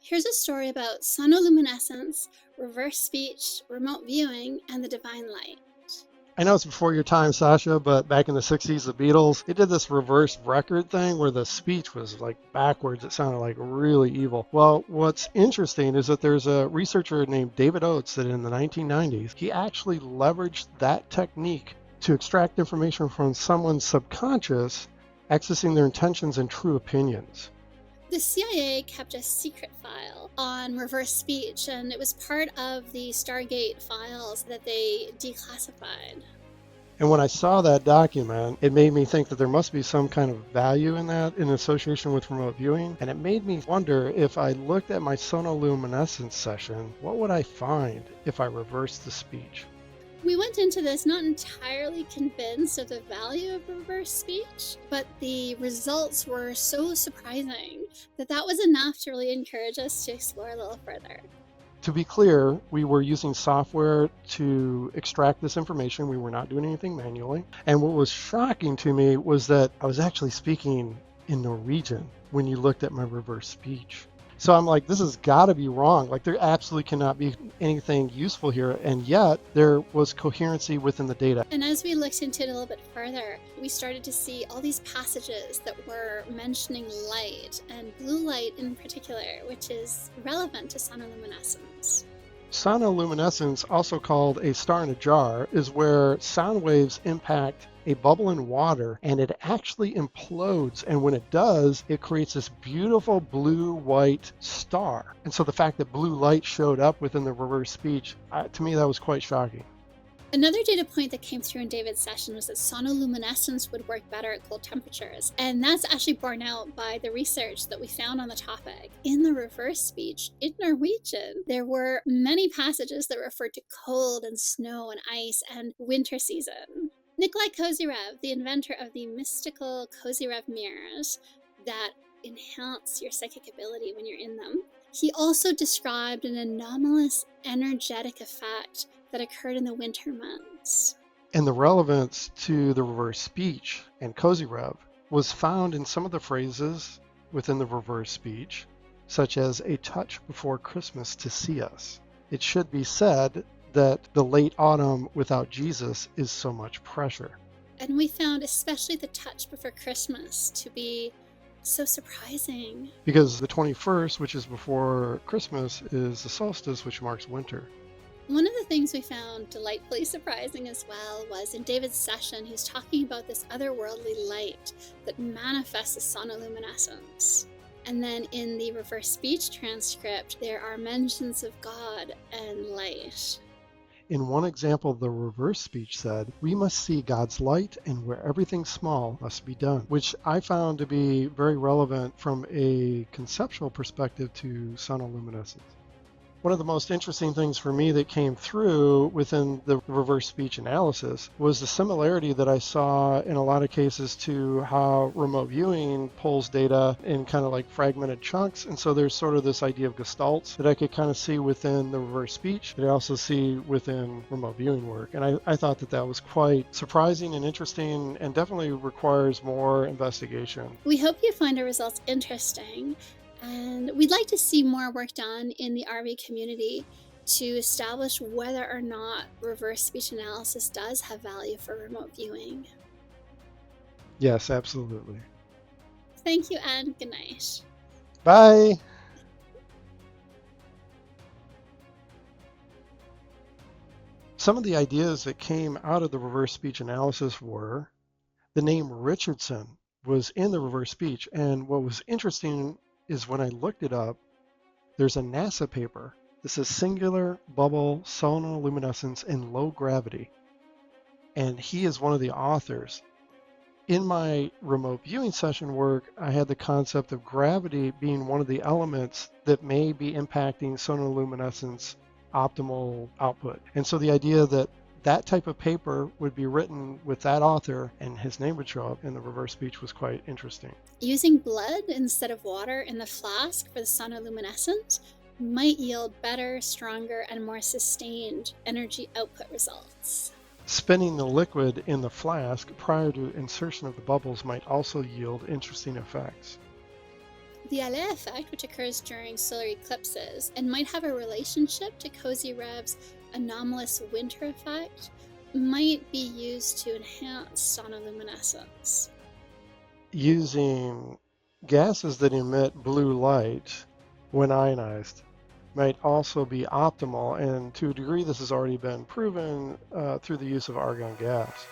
Here's a story about sonoluminescence, reverse speech, remote viewing, and the divine light. I know it's before your time, Sasha, but back in the 60s, the Beatles, they did this reverse record thing where the speech was like backwards. It sounded like really evil. Well, what's interesting is that there's a researcher named David Oates that in the 1990s, he actually leveraged that technique to extract information from someone's subconscious, accessing their intentions and true opinions. The CIA kept a secret file on reverse speech, and it was part of the Stargate files that they declassified. And when I saw that document, it made me think that there must be some kind of value in that in association with remote viewing. And it made me wonder, if I looked at my sonoluminescence session, what would I find if I reversed the speech? We went into this not entirely convinced of the value of reverse speech, but the results were so surprising that was enough to really encourage us to explore a little further. To be clear, we were using software to extract this information. We were not doing anything manually. And what was shocking to me was that I was actually speaking in Norwegian when you looked at my reverse speech. So I'm like, this has got to be wrong. Like, there absolutely cannot be anything useful here. And yet there was coherency within the data. And as we looked into it a little bit further, we started to see all these passages that were mentioning light, and blue light in particular, which is relevant to sonoluminescence. Sonoluminescence, also called a star in a jar, is where sound waves impact a bubble in water and it actually implodes. And when it does, it creates this beautiful blue-white star. And so the fact that blue light showed up within the reverse speech, to me, that was quite shocking. Another data point that came through in David's session was that sonoluminescence would work better at cold temperatures. And that's actually borne out by the research that we found on the topic. In the reverse speech, in Norwegian, there were many passages that referred to cold and snow and ice and winter season. Nikolai Kozyrev, the inventor of the mystical Kozyrev mirrors that enhance your psychic ability when you're in them, he also described an anomalous energetic effect that occurred in the winter months. And the relevance to the reverse speech and Kozyrev was found in some of the phrases within the reverse speech, such as a touch before Christmas to see us. It should be said that the late autumn without Jesus is so much pressure. And we found especially the touch before Christmas to be so surprising. Because the 21st, which is before Christmas, is the solstice, which marks winter. One of the things we found delightfully surprising as well was in David's session, he's talking about this otherworldly light that manifests as sonoluminescence. And then in the reverse speech transcript, there are mentions of God and light. In one example, the reverse speech said, "We must see God's light, and where everything small must be done," which I found to be very relevant from a conceptual perspective to sonoluminescence. One of the most interesting things for me that came through within the reverse speech analysis was the similarity that I saw in a lot of cases to how remote viewing pulls data in kind of like fragmented chunks. And so there's sort of this idea of gestalts that I could kind of see within the reverse speech that I also see within remote viewing work. And I thought that was quite surprising and interesting, and definitely requires more investigation. We hope you find our results interesting. And we'd like to see more work done in the RV community to establish whether or not reverse speech analysis does have value for remote viewing. Yes, absolutely. Thank you and good night. Bye. Some of the ideas that came out of the reverse speech analysis were the name Richardson was in the reverse speech. And what was interesting is when I looked it up, there's a NASA paper. This is singular bubble sonoluminescence in low gravity. And he is one of the authors. In my remote viewing session work, I had the concept of gravity being one of the elements that may be impacting sonoluminescence optimal output. And so the idea that that type of paper would be written with that author and his name would show up in the reverse speech was quite interesting. Using blood instead of water in the flask for the sonoluminescence might yield better, stronger, and more sustained energy output results. Spinning the liquid in the flask prior to insertion of the bubbles might also yield interesting effects. The Allais effect, which occurs during solar eclipses and might have a relationship to Cozy Rev's anomalous winter effect, might be used to enhance sonoluminescence. Using gases that emit blue light when ionized might also be optimal, and to a degree this has already been proven through the use of argon gas.